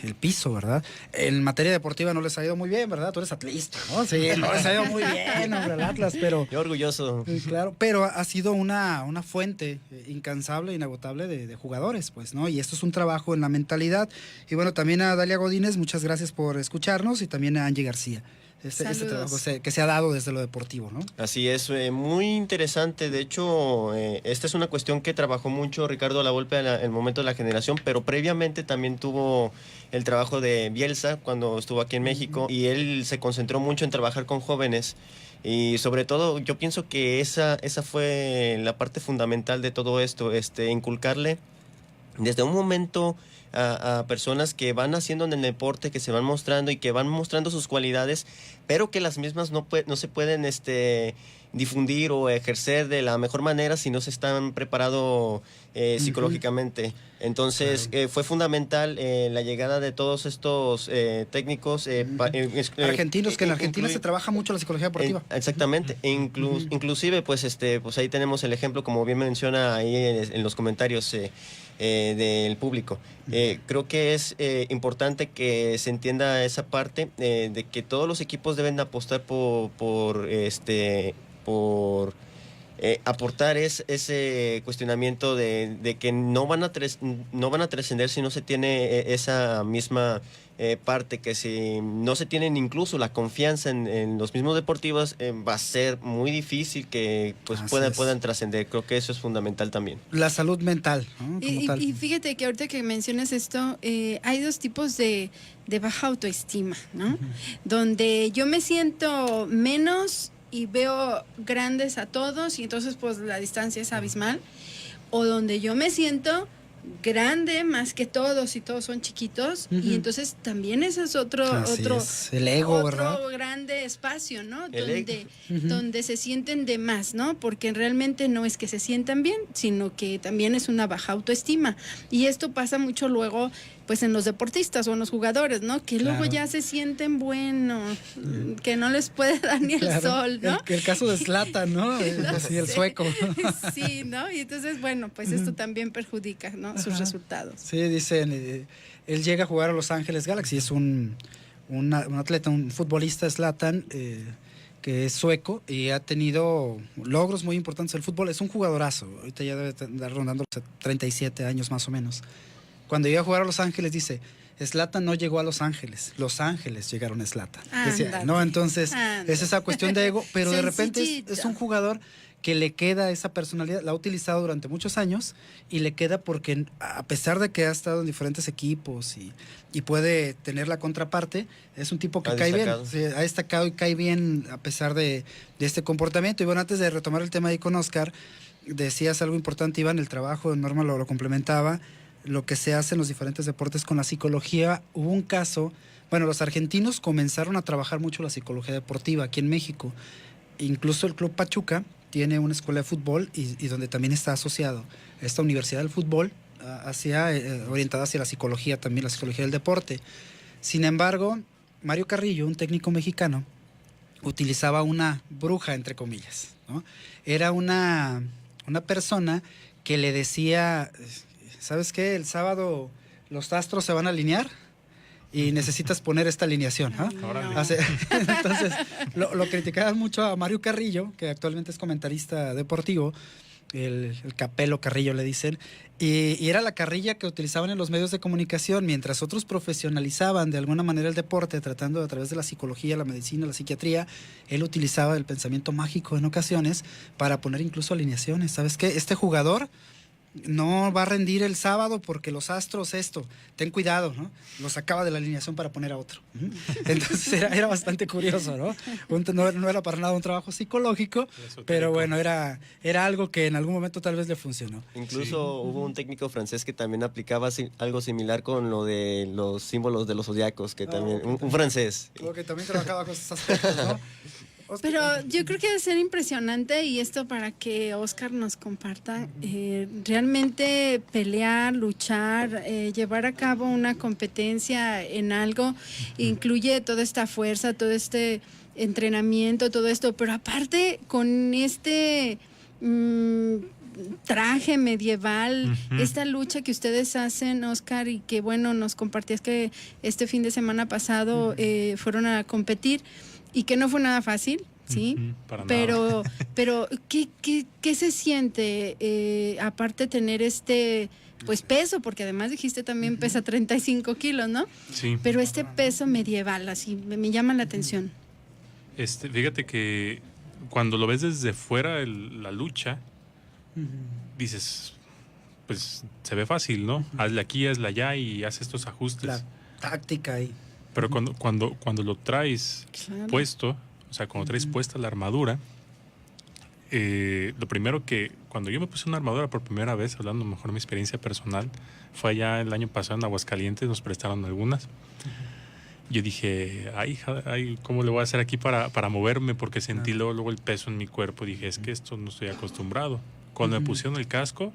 el piso, ¿verdad? En materia deportiva no les ha ido muy bien, ¿verdad? Tú eres atlista, ¿no? Sí, no les ha ido muy bien, hombre, al Atlas, pero... Yo orgulloso. Claro, pero ha sido una fuente incansable, inagotable de jugadores, pues, ¿no? Y esto es un trabajo en la mentalidad. Y bueno, también a Dalia Godínez, muchas gracias por escucharnos y también a Angie García. Este trabajo que se ha dado desde lo deportivo, ¿no? Así es, muy interesante. De hecho, esta es una cuestión que trabajó mucho Ricardo Lavolpe en el momento de la generación, pero previamente también tuvo el trabajo de Bielsa cuando estuvo aquí en México y él se concentró mucho en trabajar con jóvenes. Y sobre todo, yo pienso que esa fue la parte fundamental de todo esto, inculcarle desde un momento a personas que van haciendo en el deporte, que se van mostrando y que van mostrando sus cualidades, pero que las mismas no se pueden difundir o ejercer de la mejor manera si no se están preparados psicológicamente. Entonces, fue fundamental la llegada de todos estos técnicos argentinos, que en Argentina se trabaja mucho la psicología deportiva. Exactamente. Inclusive, pues ahí tenemos el ejemplo, como bien menciona ahí en los comentarios del público. Creo que es importante que se entienda esa parte de que todos los equipos deben apostar por aportar ese cuestionamiento de que no van a trascender si no se tiene esa misma parte, que si no se tienen incluso la confianza en los mismos deportivos, va a ser muy difícil que pues puedan trascender. Creo que eso es fundamental también. La salud mental, ¿no? Y fíjate que ahorita que mencionas esto, hay dos tipos de baja autoestima, ¿no? Donde yo me siento menos y veo grandes a todos y entonces pues la distancia es abismal, o donde yo me siento grande más que todos y todos son chiquitos y entonces también ese es otro el ego, otro ¿verdad? Grande espacio, ¿no? Donde se sienten de más, ¿no? Porque realmente no es que se sientan bien, sino que también es una baja autoestima y esto pasa mucho luego pues en los deportistas o en los jugadores, ¿no? Que luego ya se sienten buenos, que no les puede dar ni el sol, ¿no? El caso de Zlatan, ¿no? Así el sueco. Sí, ¿no? Y entonces, bueno, pues esto también perjudica, ¿no? Sus resultados. Sí, dicen, él llega a jugar a Los Ángeles Galaxy, es un atleta, un futbolista, Zlatan, que es sueco y ha tenido logros muy importantes en el fútbol. Es un jugadorazo, ahorita ya debe andar rondando 37 años más o menos. Cuando iba a jugar a Los Ángeles, dice, Zlatan no llegó a Los Ángeles llegaron a Zlatan. No, entonces es esa cuestión de ego, pero de repente es un jugador que le queda esa personalidad, la ha utilizado durante muchos años y le queda porque a pesar de que ha estado en diferentes equipos y puede tener la contraparte, es un tipo que cae bien, ha destacado y cae bien a pesar de este comportamiento. Y bueno, antes de retomar el tema ahí con Óscar, decías algo importante, Iván, el trabajo, Norma lo complementaba, lo que se hace en los diferentes deportes con la psicología. Hubo un caso, bueno, los argentinos comenzaron a trabajar mucho la psicología deportiva aquí en México. Incluso el Club Pachuca tiene una escuela de fútbol y donde también está asociado esta Universidad del Fútbol, orientada hacia la psicología también, la psicología del deporte. Sin embargo, Mario Carrillo, un técnico mexicano, utilizaba una bruja, entre comillas, ¿no? Era una persona que le decía, ¿sabes qué? El sábado los astros se van a alinear y necesitas poner esta alineación, ¿no? Entonces, lo criticaban mucho a Mario Carrillo, que actualmente es comentarista deportivo, el Capelo Carrillo le dicen, y era la carrilla que utilizaban en los medios de comunicación, mientras otros profesionalizaban de alguna manera el deporte, tratando a través de la psicología, la medicina, la psiquiatría. Él utilizaba el pensamiento mágico en ocasiones para poner incluso alineaciones. ¿Sabes qué? Este jugador no va a rendir el sábado porque los astros ten cuidado, ¿no? Lo sacaba de la alineación para poner a otro. Entonces era bastante curioso, ¿no? No era para nada un trabajo psicológico, pero bueno, era algo que en algún momento tal vez le funcionó. Incluso hubo un técnico francés que también aplicaba algo similar con lo de los símbolos de los zodiacos, que también, un francés. Que también trabajaba con esos aspectos, ¿no? Pero yo creo que debe ser impresionante, y esto para que Oscar nos comparta, realmente pelear, luchar, llevar a cabo una competencia en algo, incluye toda esta fuerza, todo este entrenamiento, todo esto, pero aparte con este traje medieval, esta lucha que ustedes hacen, Oscar, y que bueno, nos compartías que este fin de semana pasado fueron a competir, y que no fue nada fácil, ¿sí? Pero ¿qué se siente? Aparte tener pues peso, porque además dijiste también pesa 35 kilos, ¿no? Sí. Pero este peso medieval, así, me llama la atención. Fíjate que cuando lo ves desde fuera la lucha, dices, pues se ve fácil, ¿no? Hazle aquí, hazle allá y haz estos ajustes. La táctica ahí. Pero cuando lo traes puesto, o sea, cuando traes puesta la armadura, lo primero que, cuando yo me puse una armadura por primera vez, hablando mejor de mi experiencia personal, fue allá el año pasado en Aguascalientes, nos prestaron algunas. Yo dije, ay, ¿cómo le voy a hacer aquí para moverme? Porque sentí luego el peso en mi cuerpo. Dije, es que esto no estoy acostumbrado. Cuando me pusieron el casco,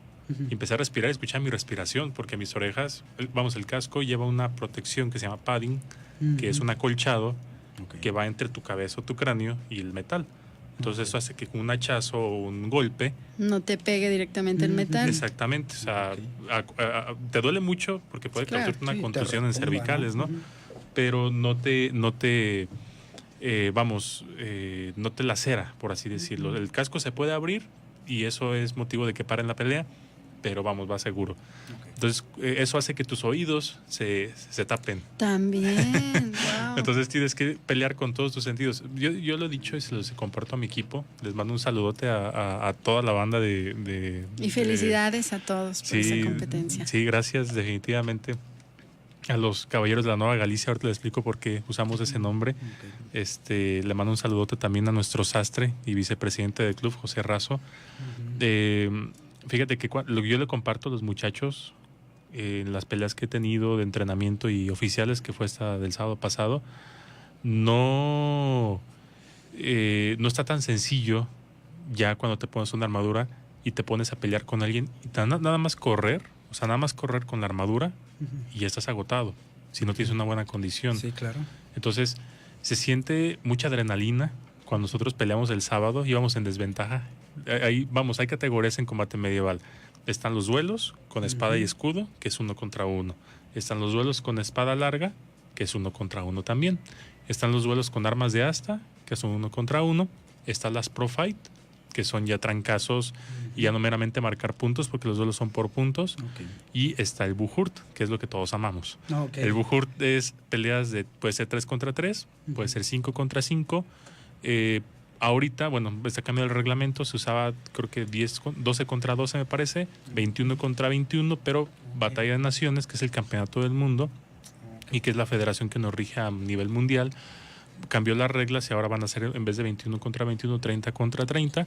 empecé a respirar y escuchar mi respiración, porque mis orejas, el casco lleva una protección que se llama padding, que es un acolchado que va entre tu cabeza o tu cráneo y el metal. Entonces eso hace que con un hachazo o un golpe no te pegue directamente el metal. Exactamente, o sea, te duele mucho porque puede causar una contusión en cervicales, ¿no? Pero no te lacera, por así decirlo. El casco se puede abrir y eso es motivo de que paren la pelea, pero va seguro. Entonces, eso hace que tus oídos se tapen. También, wow. Entonces tienes que pelear con todos tus sentidos. Yo lo he dicho y se los comparto a mi equipo. Les mando un saludote a toda la banda y felicidades a todos por esa competencia. Sí, gracias, definitivamente. A los Caballeros de la Nueva Galicia, ahorita les explico por qué usamos ese nombre. Le mando un saludote también a nuestro sastre y vicepresidente del club, José Razo. Fíjate que lo que yo le comparto a los muchachos en las peleas que he tenido de entrenamiento y oficiales, que fue esta del sábado pasado, no está tan sencillo ya cuando te pones una armadura y te pones a pelear con alguien y nada más correr con la armadura y ya estás agotado si no tienes una buena condición. Sí, claro. Entonces se siente mucha adrenalina. Cuando nosotros peleamos el sábado íbamos en desventaja. Hay categorías en combate medieval. Están los duelos con espada y escudo, que es 1 contra 1. Están los duelos con espada larga, que es 1 contra 1 también. Están los duelos con armas de asta, que son 1 contra 1. Están las Pro Fight, que son ya trancazos y ya no meramente marcar puntos, porque los duelos son por puntos. Y está el Buhurt, que es lo que todos amamos. El Buhurt es peleas puede ser 3 contra 3, puede ser 5 contra 5. Ahorita, está cambiando el reglamento, se usaba creo que 12 contra 12 me parece, 21 contra 21, pero Batalla de Naciones, que es el campeonato del mundo y que es la federación que nos rige a nivel mundial, cambió las reglas y ahora van a ser, en vez de 21 contra 21, 30 contra 30.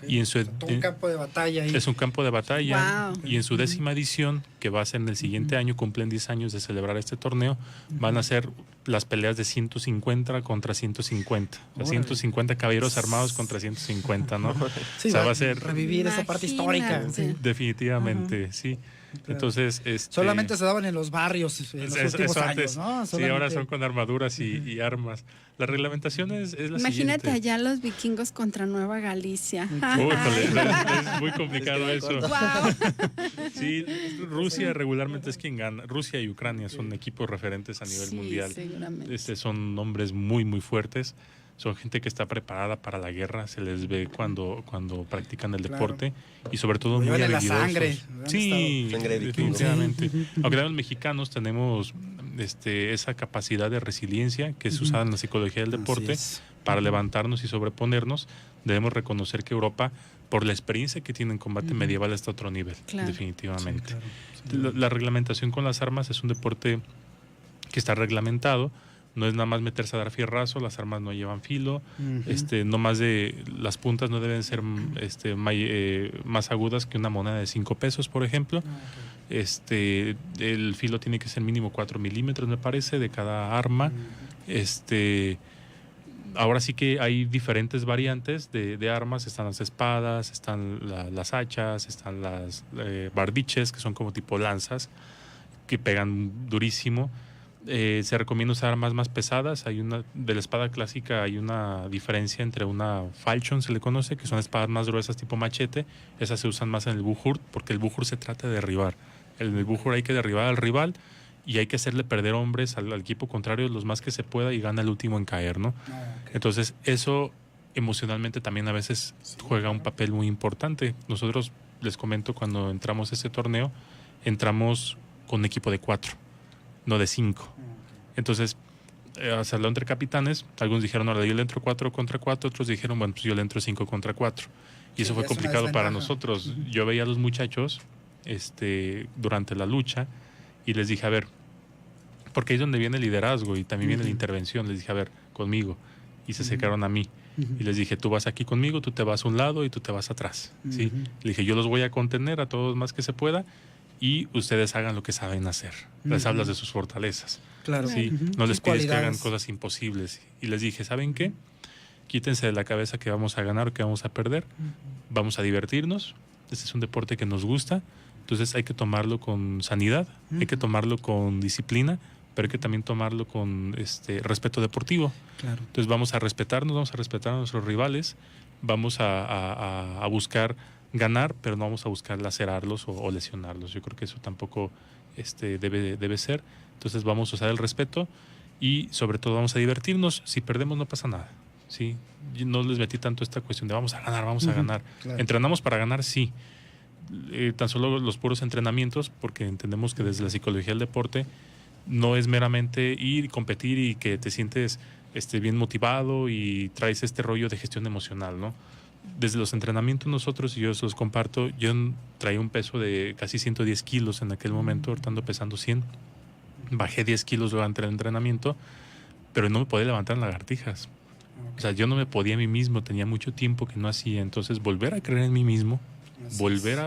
Y un campo de batalla ahí. Es un campo de batalla. Wow. Y en su 10ª edición, que va a ser en el siguiente año, cumplen 10 años de celebrar este torneo, van a ser las peleas de 150 contra 150. 150 caballeros armados contra 150, ¿no? Sí, va a ser revivir esa parte histórica. Sí. Definitivamente, sí. Claro. Entonces, solamente se daban en los barrios en los últimos años, ¿no? Sí, ahora son con armaduras y armas. La reglamentación es la Imagínate siguiente. allá los vikingos contra Nueva Galicia. Es muy complicado eso. Wow. Sí, Rusia regularmente es quien gana. Rusia y Ucrania son equipos referentes a nivel mundial. Seguramente. Son nombres muy, muy fuertes. son gente que está preparada para la guerra, se les ve cuando practican el deporte y sobre todo muy habilidosos. La sangre. Sí, sangre definitivamente. Aunque también los mexicanos tenemos esa capacidad de resiliencia que es usada en la psicología del deporte para levantarnos y sobreponernos. Debemos reconocer que Europa, por la experiencia que tiene en combate medieval, está a otro nivel, definitivamente. La reglamentación con las armas es un deporte que está reglamentado. No es nada más meterse a dar fierrazo, las armas no llevan filo, no más de las puntas no deben ser más agudas que una moneda de 5 pesos, por ejemplo. El filo tiene que ser mínimo 4 milímetros, me parece, de cada arma. Ahora sí que hay diferentes variantes de armas, están las espadas, están las hachas, están las bardiches, que son como tipo lanzas, que pegan durísimo. Se recomienda usar armas más pesadas. De la espada clásica hay una diferencia entre una falchion, se le conoce, que son espadas más gruesas tipo machete. Esas se usan más en el Bújur, porque el Bújur se trata de derribar. En el Bújur hay que derribar al rival y hay que hacerle perder hombres al equipo contrario los más que se pueda y gana el último en caer, ¿no? Entonces eso emocionalmente también a veces juega un papel muy importante. Nosotros, les comento, cuando entramos a ese torneo, entramos con un equipo de 4, no de 5. Entonces, se habló entre capitanes, algunos dijeron, ahora yo le entro 4 contra 4, otros dijeron, bueno, pues yo le entro 5 contra 4. Y eso fue complicado para nosotros. Yo veía a los muchachos durante la lucha y les dije, a ver, porque ahí es donde viene el liderazgo y también viene la intervención. Les dije, a ver, conmigo. Y se acercaron a mí. Y les dije, tú vas aquí conmigo, tú te vas a un lado y tú te vas atrás. ¿Sí? Le dije, yo los voy a contener a todos más que se pueda y ustedes hagan lo que saben hacer. Les hablas de sus fortalezas. Claro. ¿Sí? No les pides que hagan cosas imposibles. Y les dije, ¿saben qué? Quítense de la cabeza que vamos a ganar o que vamos a perder. Vamos a divertirnos. Este es un deporte que nos gusta. Entonces hay que tomarlo con sanidad, hay que tomarlo con disciplina, pero hay que también tomarlo con respeto deportivo. Claro. Entonces vamos a respetarnos, vamos a respetar a nuestros rivales, vamos a buscar ganar, pero no vamos a buscar lacerarlos o lesionarlos. Yo creo que eso tampoco debe ser. Entonces vamos a usar el respeto y sobre todo vamos a divertirnos. Si perdemos no pasa nada. ¿Sí? Yo no les metí tanto esta cuestión de vamos a ganar, vamos a ganar. Claro. ¿Entrenamos para ganar? Sí. Tan solo los puros entrenamientos, porque entendemos que desde la psicología del deporte no es meramente ir y competir y que te sientes bien motivado y traes este rollo de gestión emocional, ¿no? Desde los entrenamientos nosotros, y yo se los comparto, yo traía un peso de casi 110 kilos en aquel momento, ahorita ando pesando 100. Bajé 10 kilos durante el entrenamiento, pero no me podía levantar en lagartijas. O sea, yo no me podía a mí mismo, tenía mucho tiempo que no hacía. Entonces, volver a creer en mí mismo, volver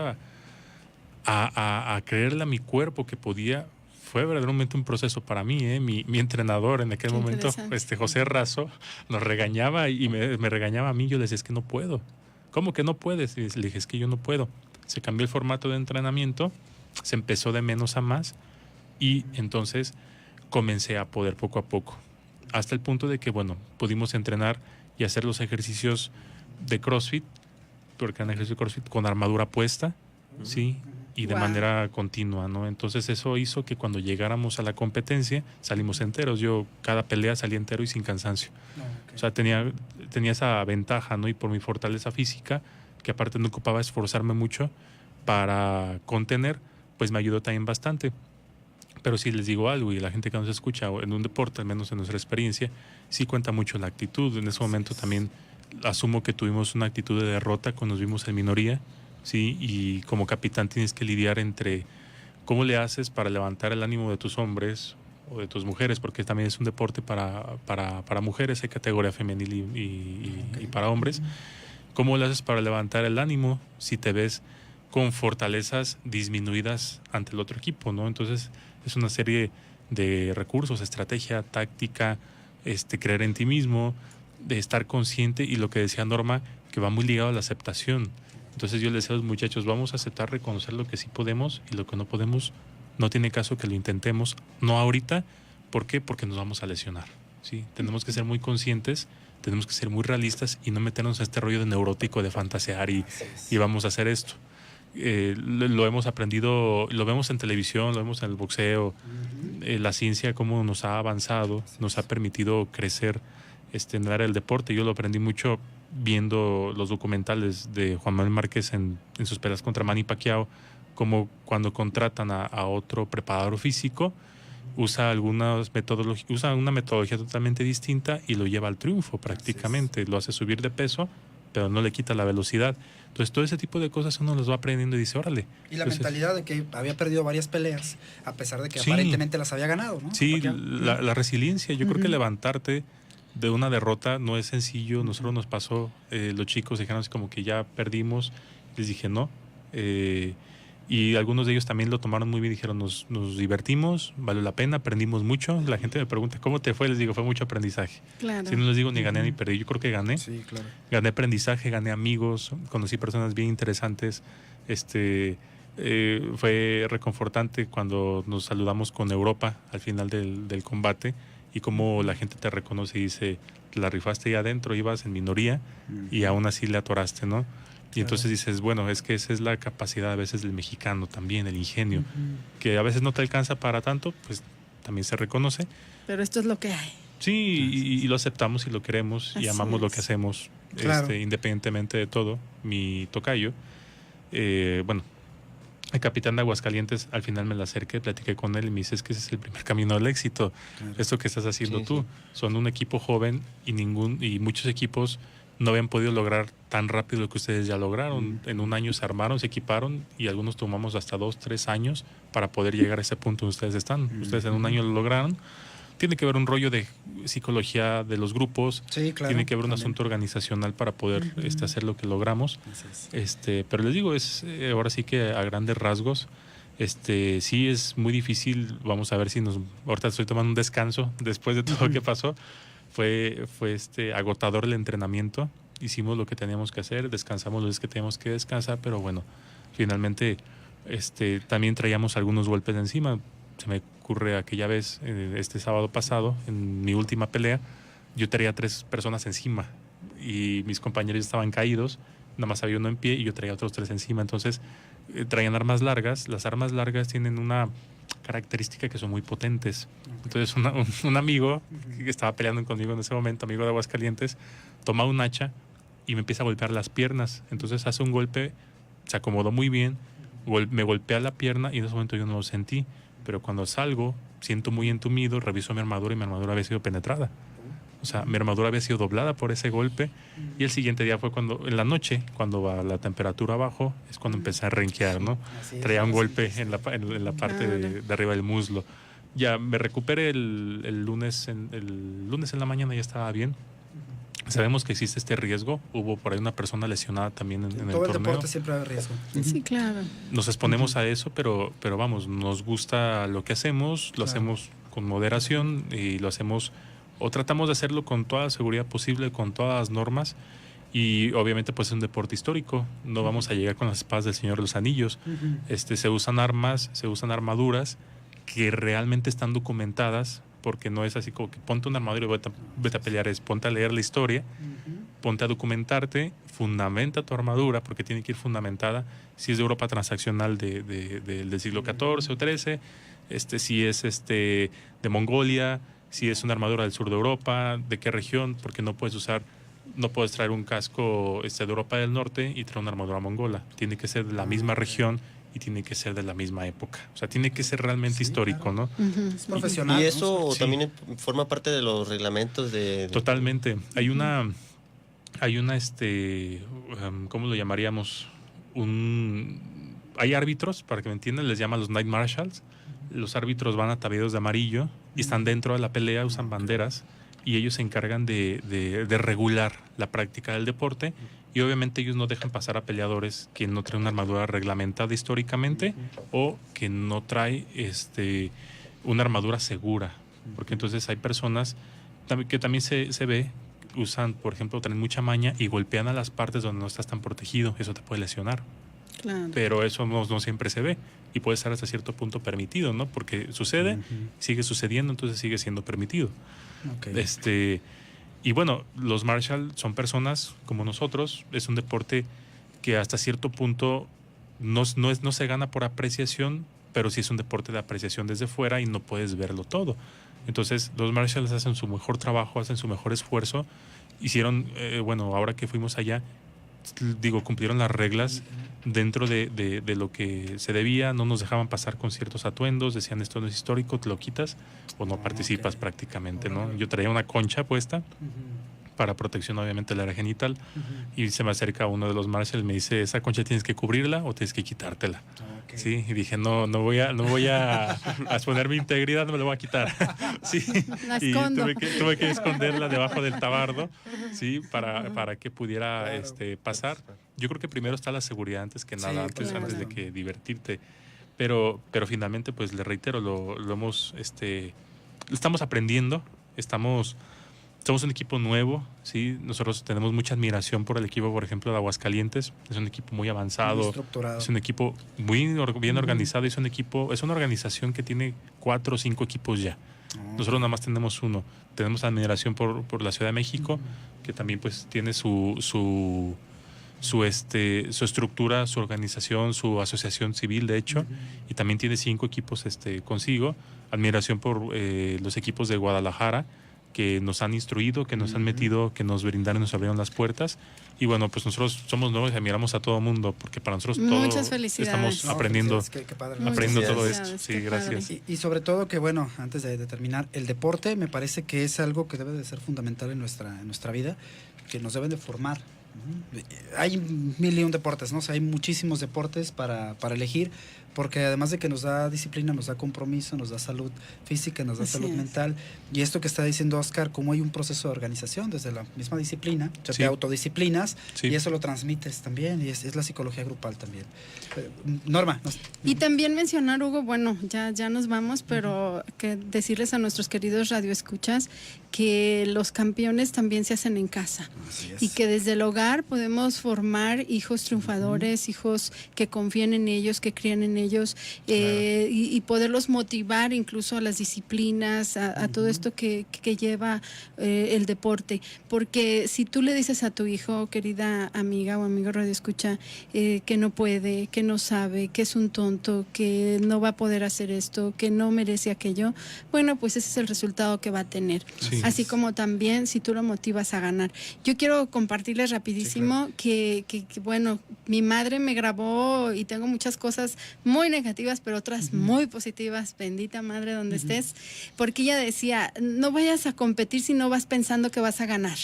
a creerle a mi cuerpo que podía, fue verdaderamente un proceso para mí. Mi entrenador en aquel momento, José Razo, nos regañaba y me regañaba a mí. Yo le decía, es que no puedo. ¿Cómo que no puedes? Y le dije, es que yo no puedo. Se cambió el formato de entrenamiento, se empezó de menos a más y entonces comencé a poder poco a poco. Hasta el punto de que, bueno, pudimos entrenar y hacer los ejercicios de CrossFit, porque eran ejercicios de CrossFit con armadura puesta, ¿sí? Y de manera continua, ¿no? Entonces eso hizo que cuando llegáramos a la competencia salimos enteros. Yo cada pelea salía entero y sin cansancio. O sea, tenía esa ventaja, ¿no? Y por mi fortaleza física, que aparte no ocupaba esforzarme mucho para contener, pues me ayudó también bastante. Pero sí les digo algo, y la gente que nos escucha en un deporte, al menos en nuestra experiencia, sí cuenta mucho la actitud. En ese momento también asumo que tuvimos una actitud de derrota cuando nos vimos en minoría, ¿sí? Y como capitán tienes que lidiar entre cómo le haces para levantar el ánimo de tus hombres o de tus mujeres, porque también es un deporte para mujeres, hay categoría femenil y para hombres. ¿Cómo le haces para levantar el ánimo si te ves con fortalezas disminuidas ante el otro equipo, ¿no? Entonces es una serie de recursos, estrategia, táctica, creer en ti mismo, de estar consciente, y lo que decía Norma, que va muy ligado a la aceptación. Entonces yo les decía a los muchachos, vamos a aceptar, reconocer lo que sí podemos y lo que no podemos, no tiene caso que lo intentemos, no ahorita. ¿Por qué? Porque nos vamos a lesionar, ¿sí? Tenemos que ser muy conscientes, tenemos que ser muy realistas y no meternos a este rollo de neurótico, de fantasear y vamos a hacer esto. Lo hemos aprendido, lo vemos en televisión, lo vemos en el boxeo, la ciencia cómo nos ha avanzado, nos ha permitido crecer en el área del deporte. Yo lo aprendí mucho viendo los documentales de Juan Manuel Márquez en sus peleas contra Manny Pacquiao, como cuando contratan a otro preparador físico, usa una metodología totalmente distinta y lo lleva al triunfo prácticamente. Lo hace subir de peso, pero no le quita la velocidad. Entonces todo ese tipo de cosas uno los va aprendiendo y dice, órale. Y la Entonces, mentalidad de que había perdido varias peleas, a pesar de que sí, aparentemente las había ganado, ¿no? Sí, la resiliencia. Yo creo que levantarte de una derrota no es sencillo. Nosotros nos pasó, los chicos dijeron así como que ya perdimos. Les dije no. Y algunos de ellos también lo tomaron muy bien. Dijeron, nos divertimos, valió la pena, aprendimos mucho. La gente me pregunta, ¿cómo te fue? Les digo, fue mucho aprendizaje. Claro. Si no les digo ni gané ni perdí, yo creo que gané. Sí, claro. Gané aprendizaje, gané amigos, conocí personas bien interesantes. Fue reconfortante cuando nos saludamos con Europa al final del combate y cómo la gente te reconoce y dice, la rifaste ahí adentro, ibas en minoría y aún así le atoraste, ¿no? Y entonces dices, bueno, es que esa es la capacidad a veces del mexicano también, el ingenio, que a veces no te alcanza para tanto, pues también se reconoce. Pero esto es lo que hay. Sí, y lo aceptamos y lo queremos y amamos lo que hacemos, Claro. independientemente de todo. Mi tocayo, el capitán de Aguascalientes, al final me la acerqué, platiqué con él y me dice, es que ese es el primer camino al éxito. Claro. Esto que estás haciendo tú. Son un equipo joven y muchos equipos no habían podido lograr tan rápido lo que ustedes ya lograron. En un año se armaron, se equiparon y algunos tomamos hasta 2, 3 años para poder llegar a ese punto donde ustedes están. Ustedes en un año lo lograron. Tiene que haber un rollo de psicología de los grupos, sí, claro, tiene que haber un asunto organizacional para poder hacer lo que logramos. Pero les digo, es ahora sí que a grandes rasgos, sí es muy difícil. Vamos a ver si ahorita estoy tomando un descanso después de todo lo que pasó. Fue agotador el entrenamiento, hicimos lo que teníamos que hacer, descansamos los días que teníamos que descansar, pero bueno, finalmente también traíamos algunos golpes de encima. Se me ocurre aquella vez, este sábado pasado, en mi última pelea, yo traía 3 personas encima y mis compañeros estaban caídos, nada más había uno en pie y yo traía otros 3 encima. Entonces traían armas largas. Las armas largas tienen una característica que son muy potentes. Entonces un amigo que estaba peleando conmigo en ese momento, amigo de Aguascalientes, toma un hacha y me empieza a golpear las piernas. Entonces hace un golpe, se acomodó muy bien, me golpea la pierna y en ese momento yo no lo sentí. Pero cuando salgo, siento muy entumido, reviso mi armadura y mi armadura había sido penetrada. O sea, mi armadura había sido doblada por ese golpe. Y el siguiente día fue en la noche, cuando va la temperatura abajo, es cuando empecé a renquear, ¿no? Traía un golpe en la parte de arriba del muslo. Ya me recuperé el lunes en la mañana, ya estaba bien. Sabemos que existe este riesgo. Hubo por ahí una persona lesionada también en el torneo. Todo el deporte siempre hay riesgo. Sí, claro. Nos exponemos a eso, pero vamos, nos gusta lo que hacemos, lo hacemos con moderación y lo hacemos, o tratamos de hacerlo con toda la seguridad posible, con todas las normas. Y obviamente pues es un deporte histórico. No vamos a llegar con las espadas del Señor de los Anillos. Se usan armas, se usan armaduras que realmente están documentadas, porque no es así como que ponte una armadura y vete a pelear, es ponte a leer la historia, ponte a documentarte, fundamenta tu armadura, porque tiene que ir fundamentada, si es de Europa transaccional del siglo XIV o XIII, si es de Mongolia, si es una armadura del sur de Europa, de qué región, porque no puedes traer un casco de Europa del Norte y traer una armadura mongola, tiene que ser de la misma región y tiene que ser de la misma época. O sea, tiene que ser realmente histórico, claro. ¿no? Es profesional. Y eso también forma parte de los reglamentos de... Totalmente. Hay una ¿cómo lo llamaríamos? Hay árbitros, para que me entiendan, les llaman los Night Marshals. Los árbitros van ataviados de amarillo y están dentro de la pelea, usan banderas y ellos se encargan de regular la práctica del deporte. Y obviamente ellos no dejan pasar a peleadores que no traen una armadura reglamentada históricamente o que no trae una armadura segura. Porque entonces hay personas que también se ve, usan, por ejemplo, traen mucha maña y golpean a las partes donde no estás tan protegido. Eso te puede lesionar. Claro. Pero eso no siempre se ve y puede estar hasta cierto punto permitido, ¿no? Porque sucede, sigue sucediendo, entonces sigue siendo permitido. Okay. Y bueno, los Marshall son personas como nosotros. Es un deporte que hasta cierto punto no se gana por apreciación, pero sí es un deporte de apreciación desde fuera y no puedes verlo todo. Entonces, los marshals hacen su mejor trabajo, hacen su mejor esfuerzo. Hicieron, ahora que fuimos allá, cumplieron las reglas dentro de lo que se debía. No nos dejaban pasar con ciertos atuendos, decían esto no es histórico, te lo quitas o no participas prácticamente, ¿no? Yo traía una concha puesta para protección obviamente del área genital y se me acerca uno de los marshals y me dice, esa concha tienes que cubrirla o tienes que quitártela. Sí, y dije, no voy a exponer mi integridad, no me lo voy a quitar. Sí, y tuve que esconderla debajo del tabardo, sí, para que pudiera pasar. Yo creo que primero está la seguridad antes que nada, antes de que divertirte. Pero finalmente, pues le reitero, lo estamos aprendiendo, somos un equipo nuevo, ¿sí? Nosotros tenemos mucha admiración por el equipo, por ejemplo, de Aguascalientes. Es un equipo muy avanzado, muy estructurado. Es un equipo muy bien organizado. Es una organización que tiene 4 o 5 equipos ya. Nosotros nada más tenemos uno. Tenemos admiración por la Ciudad de México, que también pues tiene su estructura, su organización, su asociación civil, de hecho, y también tiene 5 equipos consigo. Admiración por los equipos de Guadalajara, que nos han instruido, que nos han metido, que nos brindaron, nos abrieron las puertas. Y bueno, pues nosotros somos nuevos y admiramos a todo mundo, porque para nosotros todos estamos aprendiendo, aprendiendo todo esto. Sí, gracias. Y sobre todo que, bueno, antes de terminar, el deporte me parece que es algo que debe de ser fundamental en nuestra vida, que nos deben de formar. Hay 1001 deportes, ¿no? O sea, hay muchísimos deportes para elegir, porque además de que nos da disciplina, nos da compromiso, nos da salud física, nos da salud mental. Y esto que está diciendo Oscar, como hay un proceso de organización desde la misma disciplina, o sea, te autodisciplinas y eso lo transmites también, y es la psicología grupal también. Norma. Y también mencionar, Hugo, bueno, ya nos vamos, pero que decirles a nuestros queridos radioescuchas que los campeones también se hacen en casa y que desde el hogar podemos formar hijos triunfadores, hijos que confíen en ellos, que crían en ellos, y poderlos motivar incluso a las disciplinas, a todo esto que lleva el deporte. Porque si tú le dices a tu hijo, querida amiga o amigo radioescucha, que no puede, que no sabe, que es un tonto, que no va a poder hacer esto, que no merece aquello, bueno, pues ese es el resultado que va a tener. Así como también si tú lo motivas a ganar. Yo quiero compartirles rapidísimo que bueno, mi madre me grabó y tengo muchas cosas muy negativas, pero otras muy positivas, bendita madre donde estés, porque ella decía, no vayas a competir si no vas pensando que vas a ganar.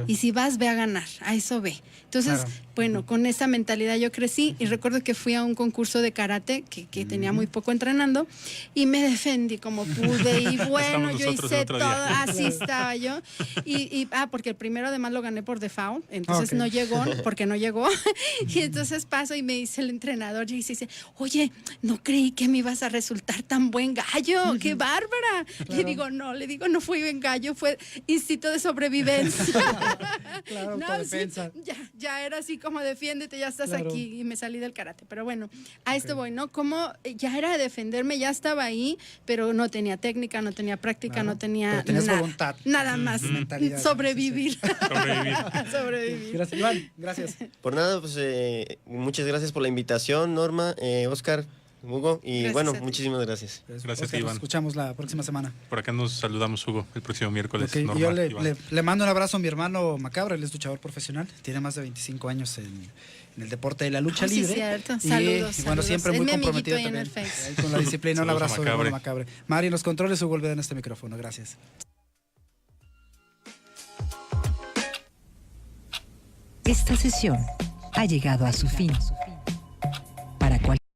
Y si vas, ve a ganar, a eso ve. Entonces, bueno, con esa mentalidad yo crecí y recuerdo que fui a un concurso de karate que tenía muy poco entrenando y me defendí como pude y bueno, yo hice todo, así estaba yo. Porque el primero además lo gané por default, entonces no llegó, porque no llegó. Y entonces paso y me dice el entrenador y dice, oye, no creí que me ibas a resultar tan buen gallo, qué bárbara. Le digo, no fui buen gallo, fue instinto de sobrevivencia. Ya era así como defiéndete, ya estás aquí, y me salí del karate. Pero bueno, a esto voy, ¿no? Como ya era de defenderme, ya estaba ahí, pero no tenía técnica, no tenía práctica, no tenía voluntad. Nada más. Sobrevivir. Sobrevivir. Gracias, Iván. Gracias. Por nada, pues muchas gracias por la invitación, Norma, Oscar, Hugo, y gracias, bueno, muchísimas gracias. Gracias, Oscar, Iván. Nos escuchamos la próxima semana. Por acá nos saludamos, Hugo, el próximo miércoles. Norma, yo le mando un abrazo a mi hermano Macabro, él es luchador profesional, tiene más de 25 años en el deporte de la lucha libre. Sí, cierto. Saludos. Bueno, siempre muy comprometido también con la disciplina. Un abrazo, Macabre. Mari, en los controles, Hugo Olveda en este micrófono. Gracias. Esta sesión ha llegado a su fin.